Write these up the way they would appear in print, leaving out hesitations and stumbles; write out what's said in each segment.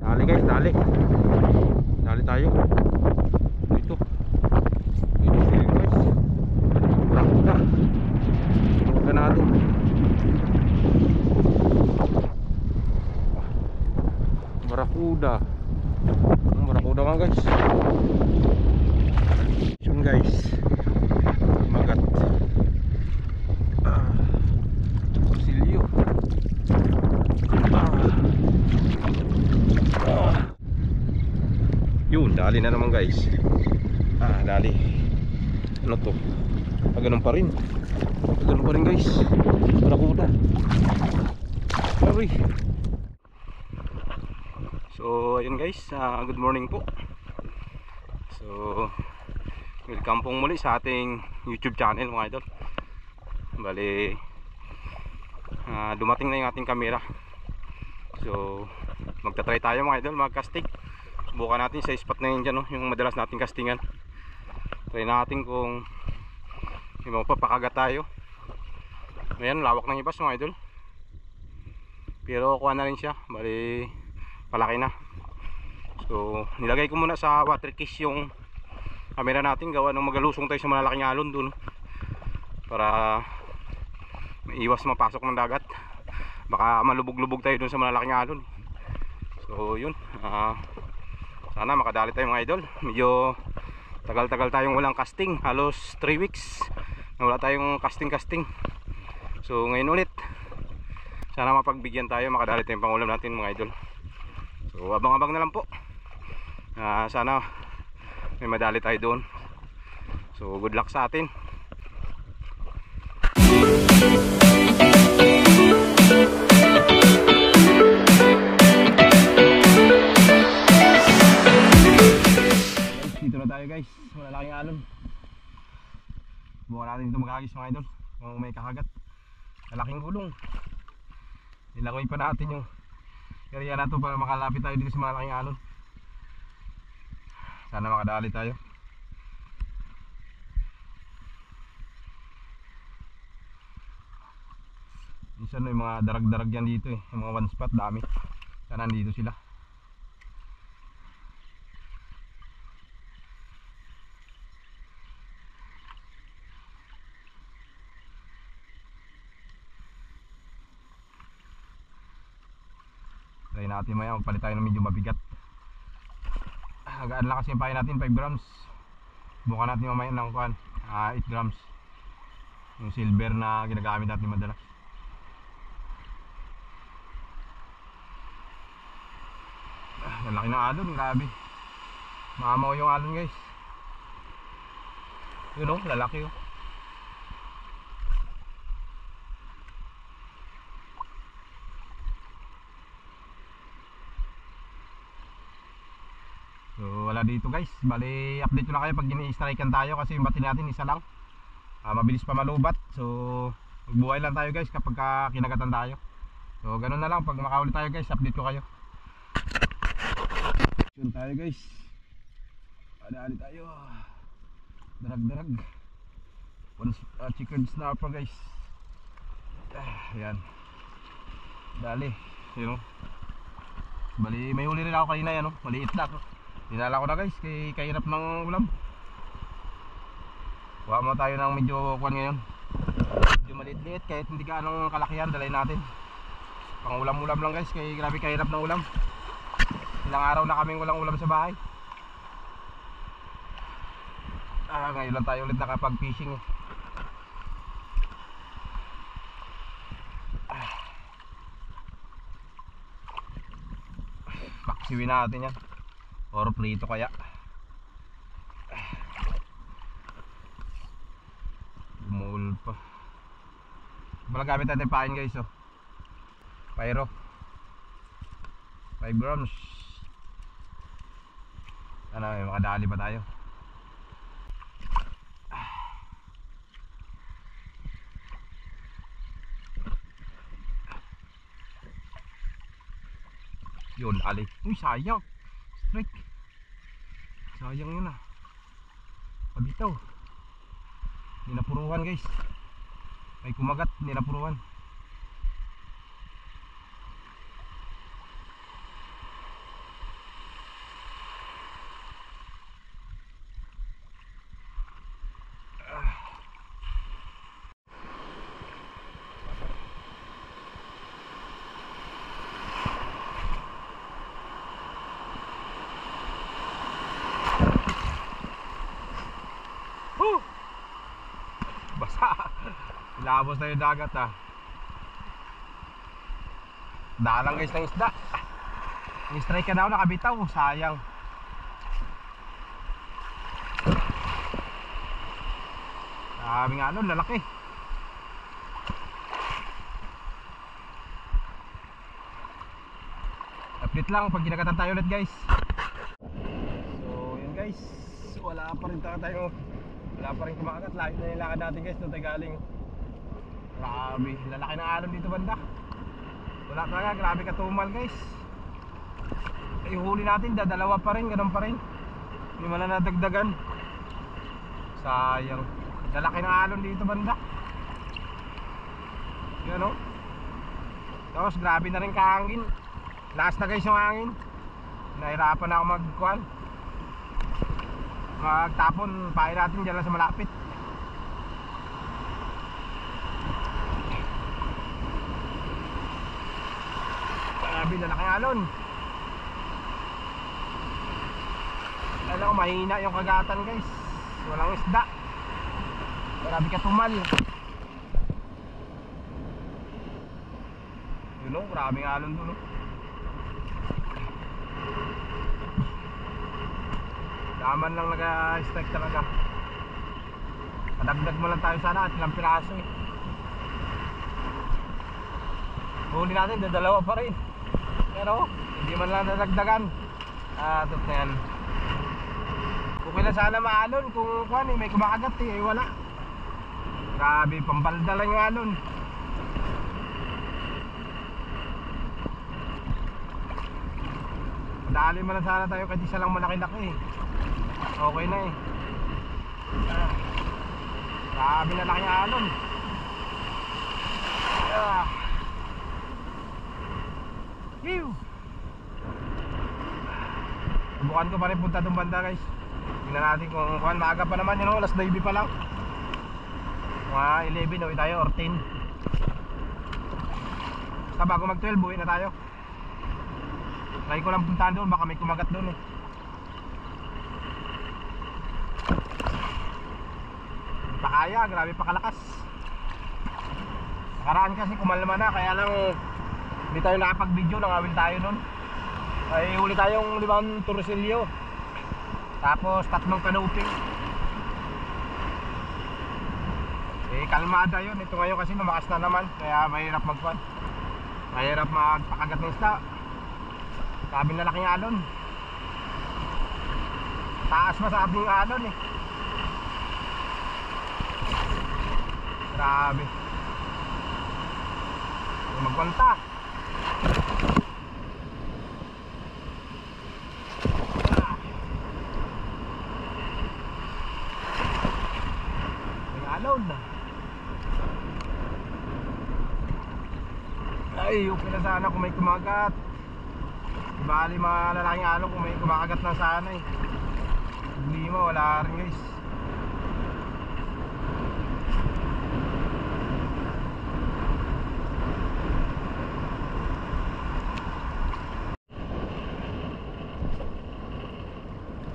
Dali guys, dali. Dali tayo. Dito. Dito sila guys. Barakuda. Huwag natin. Barakuda. Barakuda nga guys. Yun guys. Magat. Silyo. Yun, dali na naman guys. Dali. Ano to? Ganun pa rin. Ganun pa rin guys. Barakuda. Sorry. So ayun guys, good morning po. So welcome pong muli sa ating YouTube channel mga idol. Bali dumating na yung ating camera. So magta-try tayo mga idol, mag-casting. Subukan natin sa spot na yun dyan, no? Yung madalas nating castingan. Try natin kung may mapapakagat tayo. Ayan, lawak ng ibas mga idol. Pero kuha na rin siya, bali palaki na. So nilagay ko muna sa water case yung camera natin, gawa nung magalusong tayo sa malalaking alon dun, para maiwas mapasok ng dagat. Baka malubog-lubog tayo dun sa malalaking alon. So yun, sana makadali tayo mga idol. Medyo tagal-tagal tayong walang casting, halos 3 weeks na wala tayong casting. So ngayon ulit, sana mapagbigyan tayo, makadali tayong pangulam natin mga idol. So abang-abang na lang po. Sana may madali tayo doon. So good luck sa atin. Dito na tayo guys, malalaking alon. Bukan natin ito magkagis mga idol, kung may kakagat. Malaking gulong. Nilangoy pa natin yung area na ito para makalapit tayo dito sa malaking alon. Sana makadali tayo. Minsan may mga darag-darag yan dito eh, yung mga one spot, dami. Sana nandito sila. Try natin maya, magpalit tayo ng medyo mabigat. Hagaan lang kasi yung pain natin, 5 grams. Bukan natin mamaya ng 8 grams. Yung silver na ginagamit natin madalas. Ang laki ng alon, grabe. Maamaw yung alon guys. Yun o, lalaki o. So wala dito guys, bali update ko na kayo pag gini-strikean tayo, kasi yung bati natin isa lang. Mabilis pa malubat. So magbuhay lang tayo guys kapag kinagatan tayo. So ganun na lang, pag makahuli tayo guys, update ko kayo. Yun tayo guys, ada-ada tayo. Darag-darag. Chicken snapper guys. Ayan. Dali, yun o. Bali may huli rin ako kanina yan o, maliit na ako. Dinala ko na guys, kahirap ng ulam. Kuha mo tayo ng medyo kuwan ngayon, medyo maliit-liit, kahit hindi ka anong kalakihan, dalay natin. Pang ulam-ulam lang guys, kaya grabe kahirap ng ulam. Ilang araw na kaming walang ulam sa bahay. Ngayon lang tayo ulit nakapag fishing eh. Paksiwin natin yan, or prito kaya. Bumuul pa. Walang gamit natin pain guys oh. Pyro 5 grams. Ano, may makadali pa tayo. Yun, ali. Uy, sayang. Strike. Sayang yun ah. Pabitaw. Hindi napuruhan guys. May kumagat, hindi napuruhan. Woo! Basa. Labos na yung dagat ah. Dalang guys ng isda. Yung strike ka daw nakabitaw. Sayang. Sabi nga nun, lalaki. Update lang pag ginagatan tayo ulit guys. So yun guys, wala pa rin tayo. Wala pa rin kumakagat. Layo na yung lakad natin guys nung tayo galing. Grabe, lalaki ng alon dito banda. Wala talaga, grabe katumal guys. Yung huli natin, dalawa pa rin, ganun pa rin. Hindi man na nadagdagan. Sayang. Lalaki ng alon dito banda. Yan o. Tapos grabe na rin kahangin. Last na guys yung hangin. Nahirapan na ako magkuhan. Magtapon, pahay natin dyan lang sa malapit. Grabe, lalaki alon. Alam ko, mahina yung kagatan guys. Walang isda. Grabe katumal. Yun o, grabing alon dun o. Daman lang nag-strike talaga. Padagdag mo lang tayo sana at ilang piraso eh. Huli natin, dalawa pa rin. Pero hindi man lang nadagdagan. Tot na yan. Okay na sana maalon kung kuhan eh, may kumakagat eh, wala. Grabe, pambalda lang yung alon. Dali man lang sana tayo kahit isa lang malaki-laki eh. Okay na eh. Grabe na laki yung alon. Ew. Subukan ko pa rin punta doon banda guys. Tingnan natin kung kuhan, maaga pa naman yun o, alas 9 pa lang. Mga 11 uwi tayo or 10. Basta bago mag 12 uwi na tayo. Try ko lang puntahan doon, baka may kumagat doon eh. Hindi pa kaya, grabe pa kalakas. Nakaraan kasi kumalma na, kaya lang hindi tayo nakapag-video, nangawil tayo nun. Ay huli tayong 5 torsilyo. Tapos 3 kanuping. Eh kalmada yun, ito ngayon kasi lumakas na naman. Kaya mahirap magkuhan. Mahirap magpakagat ng isda. Sabi na laking alon. Taas pa sa ating alon eh. Grabe. Magkwanta. May alon. Ay, okay na sana kung may kumagat. Bali mga lalaking alon kung may kumakagat na sana eh. Hindi mo, wala rin guys.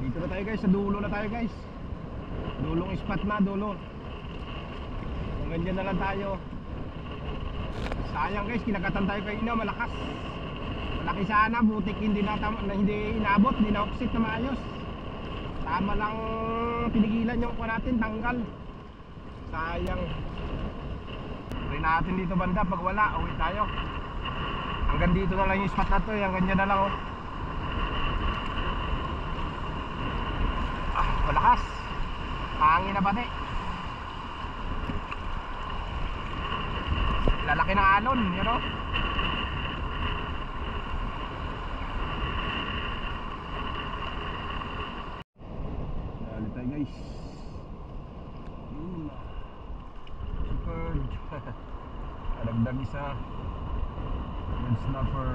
Dito na tayo guys, sa dulo na tayo guys. Dulong spot na, dulo. Kung ganyan na lang tayo. Sayang guys, kinagatan tayo kayo na malakas. Malaki sana, butik hindi inabot, hindi na offset na maayos. Tama lang pinigilan yung kuha natin, tanggal. Sayang. Try natin dito banda, pag wala, uwi tayo. Hanggang dito na lang yung spot na to, hanggang dyan na lang oh. Malakas. Hangin na pati. Lalaki ng alon, you know. Dali tayo guys. Super. Adagdag isa. Red snapper.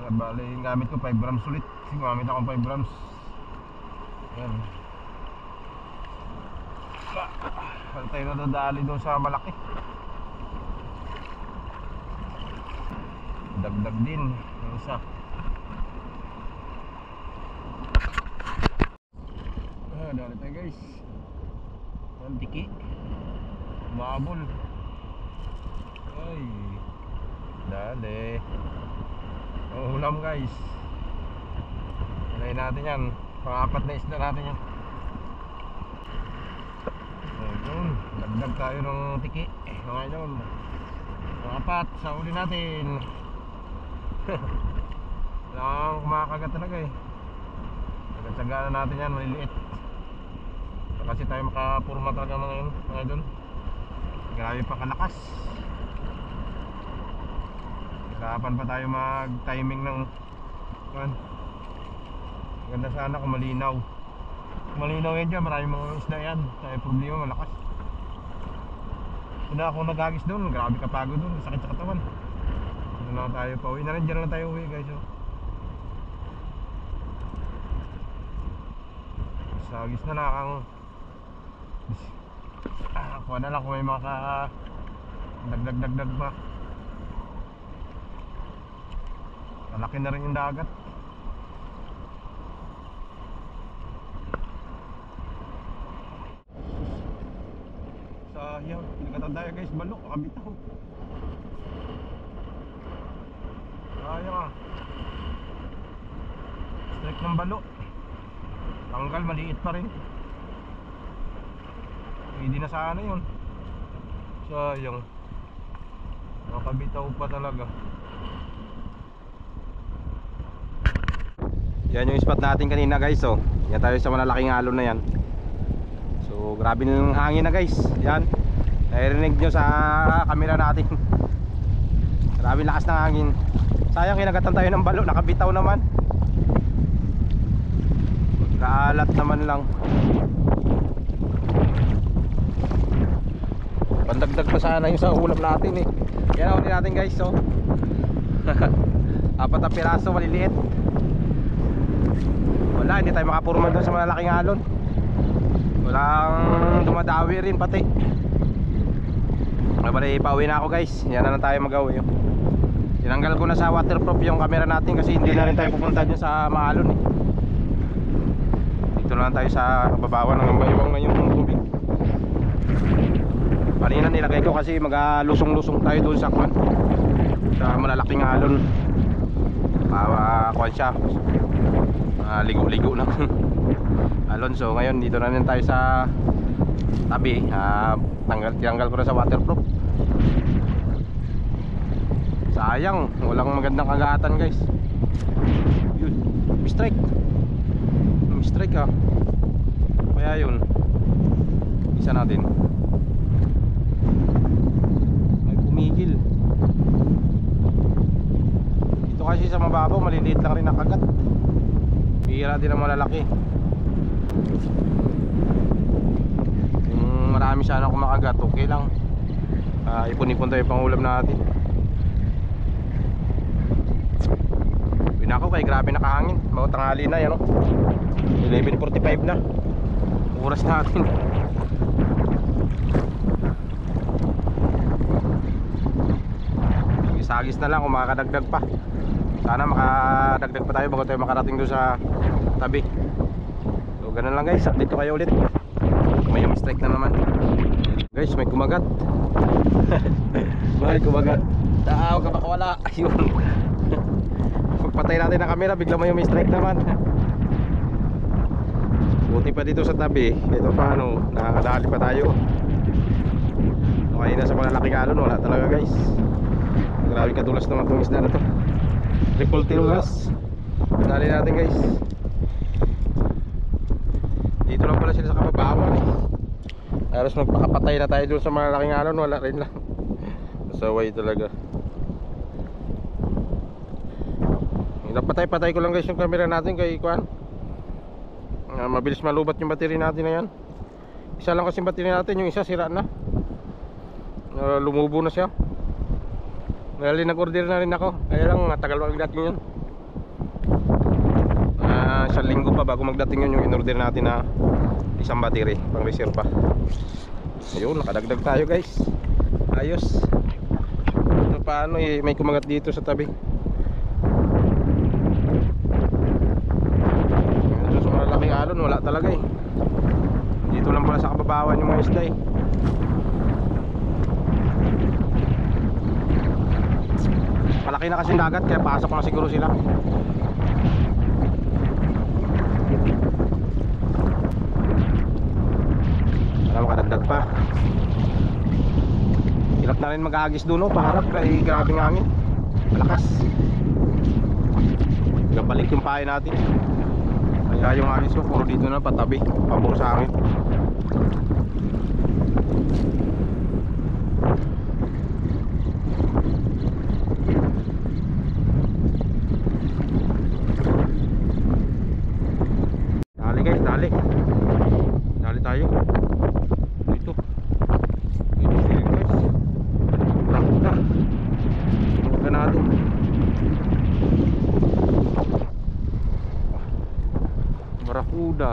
Bali, yung gamit ko 5 grams ulit. Kasi gumamit akong 5 grams. Ayan. Bali tayo nadadali doon sa malaki. Dagdag din yung isa. Dali tayo guys. Antiki. Umabol. Ay. Dali. Ulam guys. Hinayin natin yan. Pang-apat na isda natin yan. Ayun. Dagdag tayo ng tiki. Mga idol. Pang-apat sa uli natin. Kailangan kumakagat talaga eh. Tsagaan na natin yan, maliliit. Kasi tayo makapurma talaga ngayon, mga idol. Grabe pa kalakas. Hirapan pa tayo mag-timing ng ganda sana kung malinaw. Kung malinaw yan dyan, maraming mga isda yan. Tayo problema, malakas. Una akong nagagis doon, grabe kapagod doon, sakit sa katawan. Doon na tayo pa uwi na rin, dyan lang tayo uwi guys. Sagis na lang ang kuha na lang kung may mga dagdag pa. Malaki na rin yung dagat. Sayang, nagkatandaya guys, balok, kabitaw. Sayang ah. Strike ng balok. Tanggal, maliit pa rin. Hindi na sana yun. Sayang. Nakabitaw pa talaga. Yan yung spot natin kanina guys. So, yan tayo sa malalaking alon na yan. So, grabe ng hangin na guys. Yan. Narinig nyo sa camera natin. Grabe lakas ng hangin. Sayang, kinagatan tayo ng balo. Nakabitaw naman. Kaalat naman lang. Pandagdag pa sana yung sa ulam natin eh. Yan ang ulit natin guys. So, apat na piraso maliliit. Wala, hindi tayo makapurma doon sa malalaking alon. Walang dumadawi rin pati. Bali, pauwi na ako guys. Yan na lang tayo mag-uwi. Tinanggal ko na sa waterproof yung camera natin kasi hindi na rin tayo pupunta dyan sa maalon eh. Dito lang tayo sa babawan ng bayawang na yung tubig. Kanina nilagay ko kasi mag-lusong-lusong tayo doon sa kwan, sa malalaking alon. Kwan siya, ligo-ligo lang. Alon. So ngayon dito na rin tayo sa tabi. Tinanggal ko na sa waterproof. Sayang, walang magandang kagatan guys. Yun, strike. Strike ha. Kaya yun, isa natin ay pumigil. Ito kasi sa mababaw maliliit lang rin nakagat. Bihira din ang malalaki. Kung marami sana kumakagat okay lang. Ipon-ipon tayo pang ulam natin. Pinako kay grabe nakahangin. Mga tanghali na yan 11:45 na oras natin. Isagis na lang kung makakadagdag pa. Sana makadagdag pa tayo bago tayo makarating doon sa tabi. So ganun lang guys, update ko kayo ulit. May mistake na naman guys, may kumagat. May kumagat. Tao ka baka wala. Ayun. Pagpatay natin ang camera, bigla may strike naman. Buti pa dito sa tabi. Ito paano, nakakadali pa tayo. Okay na sa malalaking alon, wala talaga guys. Grabe kadulas naman itong isda na to. Triple tilulas. Dali natin guys. Dito lang pala sila sa kababawan eh. Halos magpakapatay na tayo dun sa malalaking alon, wala rin lang. Masaway talaga. Napatay-patay ko lang guys yung camera natin kay Kwan. Mabilis malubat yung battery natin na yan. Isa lang kasi battery natin, yung isa sira na. Lumubo na siya. Dahil nag-order na rin ako. Kaya lang matagal magdating yun. Isang linggo pa bago magdating yun yung in-order natin na isang battery pang reserve pa. Ayun, nakadagdag tayo guys. Ayos. Paano may kumagat dito sa tabi. kababawan, wala talaga eh. Dito lang pala sa kababawan yung mga isda eh. Malaki na kasi dagat kaya pasok na siguro sila. Wala makadagdag pa. Hirap na rin mag-aagis doon no, paharap kaya grabing hangin. Malakas. Gabalik yung pahay natin. Kaya yung hangin so puro dito na patabi, pabor sa hangin. Dali guys, dali. Dali tayo. Dito. Dito sila guys. Barakuda. Huwag natin. Barakuda.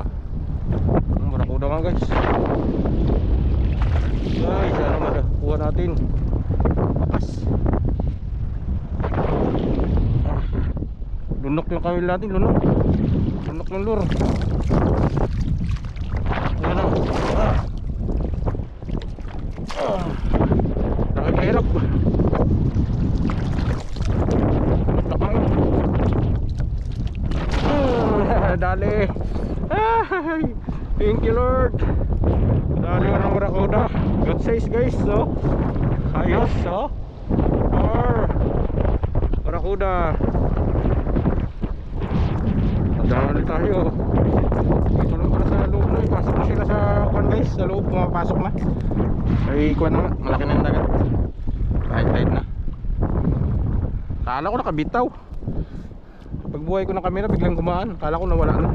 Barakuda nga guys. Guys, ano madakuha natin? Pakas. Lunok yung kawil natin, lunok. Lunok ng lure. Ayan na. Nakikahirap. Dali. Thank you Lord. Dali ka ng barakuda. Good size guys. So ayos so. Barakuda. Dali tayo. Ito lang para sa loob na. Pasok na sila sa kwan guys. Sa loob pumapasok na. Ay kwan na. Malaki na yung dagat. Kahit na. Kala ko nakabitaw. Pagbuhay ko ng camera biglang gumaan. Kala ko nawala na.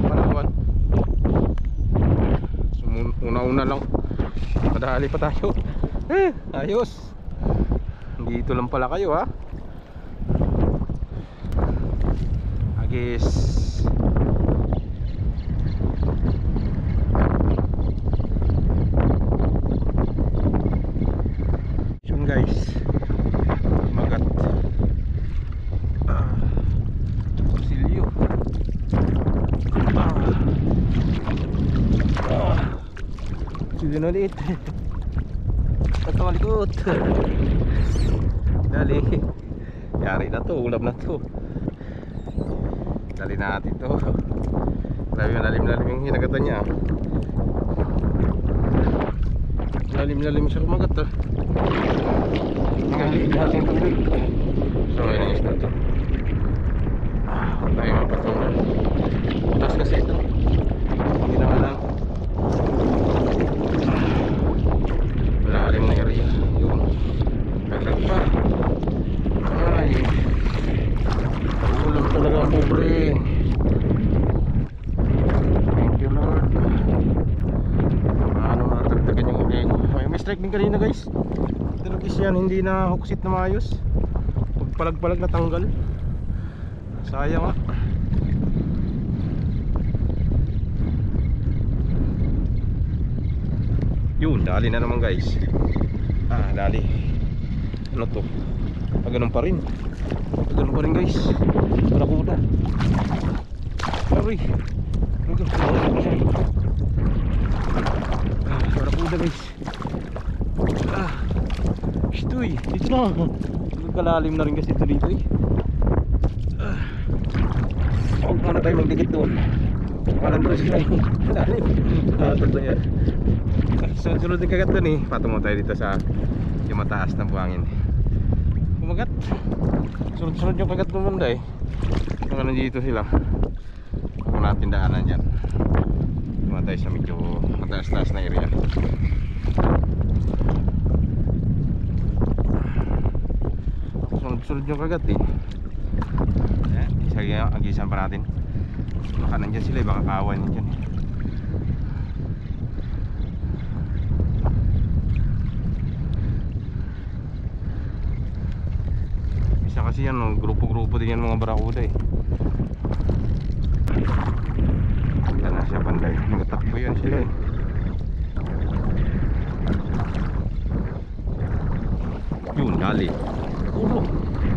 Palawan. So, una-una lang. Madali pa tayo. Ayos. Dito lang pala kayo ha. Agis. Yun guys. Magat. Silyo. Silyo na liit. Ito malikot. Dali. Yari na to. Ulam na to. Dali natin to. Grabe yung lalim-lalim yung hinagatan niya. Lalim-lalim siya kumagat ha. Dali natin tuloy. So ayun ang isda to. Huwag tayo mapatungan. Butas kasi ito. Hindi naman lang. Lalim na area. Yun. Naglag pa. Ay. Ulam talaga ang pobre. Thank you Lord. Paano matagdagan yung uli ko. May strike din kanina guys. Tinapis yan, hindi na huksit na maayos. Pagpalag-palag na tanggal. Sayang nga. Yun, dali na naman guys. Dali. Ano to? Ganun pa rin. Ganun pa rin guys. Barakuda. Sorry. Barakuda guys. Shtoy, dito na. Magkalalim na rin kasi ito dito eh. Huwag muna tayo magdikit doon. Malandro sila eh. Lalim. Ito yan. Sunod din kagat doon eh. Patungo tayo dito sa yung mataas ng buhangin. Kumagat. Sunod yung kagat ng banda eh. Kung nandito sila. Kung natin daanan dyan. Tuma tayo sa medyo mataas-taas na area. Sunod yung kagat eh. Agisan pa natin. Baka nandyan sila eh. Baka kawan nandyan eh. Isa kasi yan, no? Grupo-grupo din yan mga barakuda eh. Yan na siya panday. Nagatakbo yan sila eh. Yun, dali. Ulo.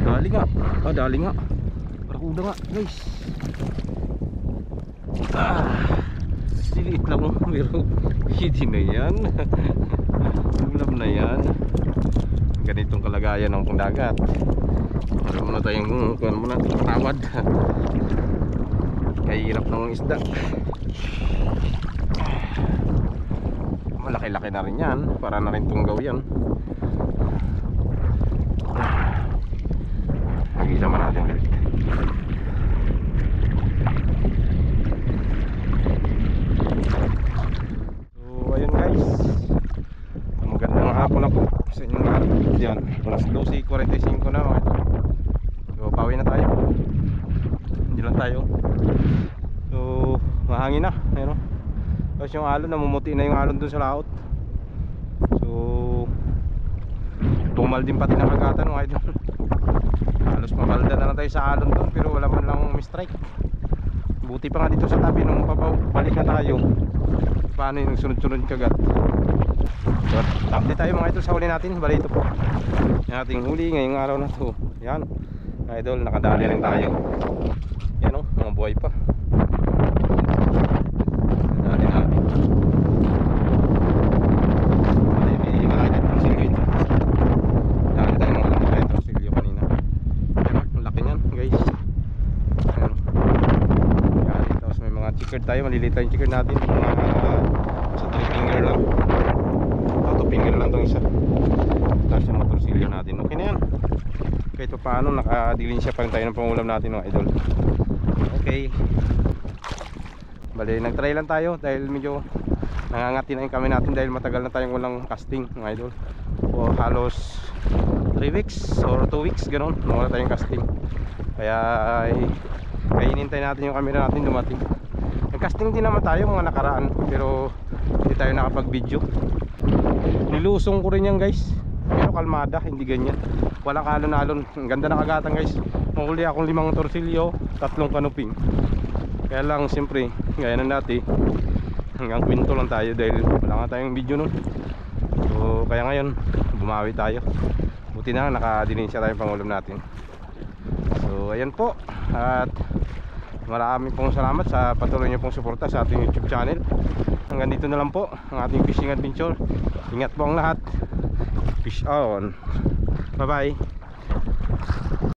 Dali nga. Dali nga. Barakuda nga guys. Diliit lang mo, pero hindi na yan. Ulam na yan. Ganitong kalagayan ng dagat. Meron muna tayong kuhan muna, tawad. Kahirap ng isda. Malaki-laki na rin yan. Para na rin tunggaw yan. Nag-isama natin ulit. So ayun guys, magandang hapon ako sa inyong lahat. Yan, alas 12:45 na mga ito. So pawi na tayo. Hindi lang tayo. So mahangin na, ayun o. Tapos yung alon, namumuti na yung alon dun sa laot. So tumal din pati ng agatan mga ito. Halos mapalda na lang tayo sa alon dun, pero wala man lang mistrike. Buti pa nga dito sa tabi nung balik na tayo. Paano yung sunod-sunod kagat. So, update tayo mga idol sa huli natin. Bali ito po yung ating huli ngayong araw na to. Yan mga idol, nakadali rin tayo. Yan o, mga buhay pa. Dali natin. Bali may malaki na itong silyo ito. Dali tayo mga malaki na itong silyo kanina. Yan o, ang laki nyan guys. Yan. Yan, tapos may mga chikard tayo. Maliliit tayong chikard natin. Sa 3 finger lang. Ito, 2 finger lang itong isa. Tapos yung matursilyo natin. Okay na yan. Kahit pa paano, nakadilinsya pa rin tayo ng pangulam natin mga idol. Okay. Bali, nag-try lang tayo dahil medyo nangangati na yung kami natin dahil matagal na tayong walang casting mga idol. O halos 3 weeks or 2 weeks ganoon, wala tayong casting. Kaya ay hinintay natin yung camera natin dumating. Nag-casting din naman tayo mga nakaraan, pero hindi tayo nakapag-video. Nilusong ko rin yan guys, pero kalmada, hindi ganyan. Walang alon-alon, ang ganda na kagatan guys. Mahuli akong 5 torsilyo, 3 kanuping. Kaya lang siyempre, gaya na natin, hanggang kwento lang tayo dahil wala nga tayong video nun. So kaya ngayon, bumawi tayo. Buti na nakadilinsya tayong pangulam natin. So ayan po. At maraming pong salamat sa patuloy niyo pong suporta sa ating YouTube channel. Hanggang dito na lang po ang ating fishing adventure. Ingat po ang lahat. Fish on. Bye bye.